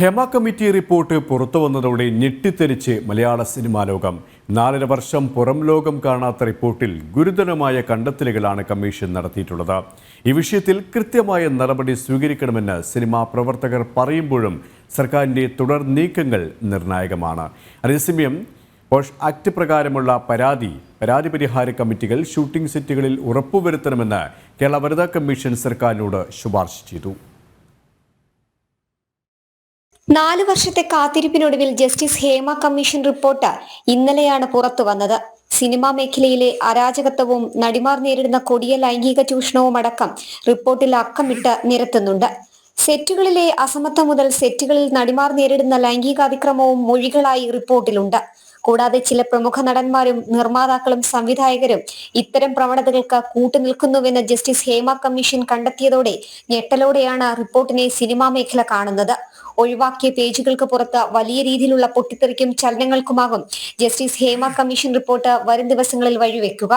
Hema committee report പുറത്തുവന്നതോടെ ഞെട്ടിത്തെറിച്ച് മലയാള cinema ലോകം. 4.5 വർഷം പുറം ലോകം കാണാത്ത റിപ്പോർട്ടിൽ ഗുരുതരമായ കണ്ടെത്തലുകളാണ് കമ്മീഷൻ നടത്തിയിട്ടുള്ളത്. ഈ വിഷയത്തിൽ കൃത്യമായ നടപടി സ്വീകരിക്കണമെന്ന് സിനിമാ പ്രവർത്തകർ പറയുമ്പോഴും സർക്കാരിൻ്റെ തുടർ നീക്കങ്ങൾ നിർണായകമാണ്. അതേസമയം പോഷ് ആക്ട് പ്രകാരമുള്ള പരാതി പരിഹാര കമ്മിറ്റികൾ ഷൂട്ടിംഗ് സെറ്റുകളിൽ ഉറപ്പുവരുത്തണമെന്ന് കേരള വനിതാ കമ്മീഷൻ സർക്കാരിനോട് ശുപാർശ ചെയ്തു. 4 വർഷത്തെ കാത്തിരിപ്പിനൊടുവിൽ ജസ്റ്റിസ് ഹേമ കമ്മീഷൻ റിപ്പോർട്ട് ഇന്നലെയാണ് പുറത്തു വന്നത്. സിനിമാ മേഖലയിലെ അരാജകത്വവും നടിമാർ നേരിടുന്ന കൊടിയ ലൈംഗിക ചൂഷണവും അടക്കം റിപ്പോർട്ടിൽ അക്കമിട്ട് നിരത്തുന്നുണ്ട്. സെറ്റുകളിലെ അസമത്വം മുതൽ സെറ്റുകളിൽ നടിമാർ നേരിടുന്ന ലൈംഗികാതിക്രമവും മൊഴികളായി റിപ്പോർട്ടിലുണ്ട്. കൂടാതെ ചില പ്രമുഖ നടന്മാരും നിർമ്മാതാക്കളും സംവിധായകരും ഇത്തരം പ്രവണതകൾക്ക് കൂട്ടുനിൽക്കുന്നുവെന്ന് ജസ്റ്റിസ് ഹേമ കമ്മീഷൻ കണ്ടെത്തിയതോടെ ഞെട്ടലോടെയാണ് റിപ്പോർട്ടിനെ സിനിമാ മേഖല കാണുന്നത്. ഒഴിവാക്കിയ പേജുകൾക്ക് പുറത്ത് വലിയ രീതിയിലുള്ള പൊട്ടിത്തെറിക്കും ചലനങ്ങൾക്കുമാകും ജസ്റ്റിസ് ഹേമ കമ്മീഷൻ റിപ്പോർട്ട് വരും ദിവസങ്ങളിൽ വഴിവെക്കുക.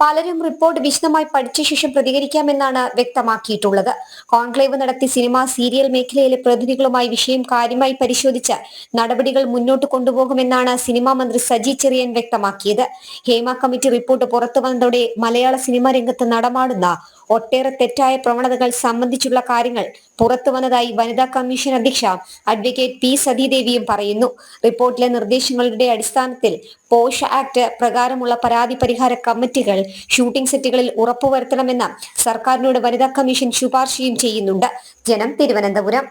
പലരും റിപ്പോർട്ട് വിശദമായി പഠിച്ച ശേഷം പ്രതികരിക്കാമെന്നാണ് വ്യക്തമാക്കിയിട്ടുള്ളത്. കോൺക്ലേവ് നടത്തി സിനിമ സീരിയൽ മേഖലയിലെ പ്രതിനിധികളുമായി വിഷയം കാര്യമായി പരിശോധിച്ച് നടപടികൾ മുന്നോട്ട് കൊണ്ടുപോകുമെന്നാണ് സിനിമാ മന്ത്രി സജി ചെറിയാൻ വ്യക്തമാക്കിയത്. ഹേമ കമ്മിറ്റി റിപ്പോർട്ട് പുറത്തു വന്നതോടെ മലയാള സിനിമാ രംഗത്ത് നടമാടുന്ന ഒട്ടേറെ തെറ്റായ പ്രവണതകൾ സംബന്ധിച്ചുള്ള കാര്യങ്ങൾ പുറത്തു വന്നതായി വനിതാ കമ്മീഷൻ അധ്യക്ഷ അഡ്വക്കേറ്റ് പി സതീദേവിയും പറയുന്നു. റിപ്പോർട്ടിലെ നിർദ്ദേശങ്ങളുടെ അടിസ്ഥാനത്തിൽ പോഷ് ആക്ട് പ്രകാരമുള്ള പരാതി പരിഹാര കമ്മിറ്റികൾ ഷൂട്ടിംഗ് സെറ്റുകളിൽ ഉറപ്പുവരുത്തണമെന്ന് സർക്കാരിനോട് വനിതാ കമ്മീഷൻ ശുപാർശയും ചെയ്യുന്നുണ്ട്. ജനം, തിരുവനന്തപുരം.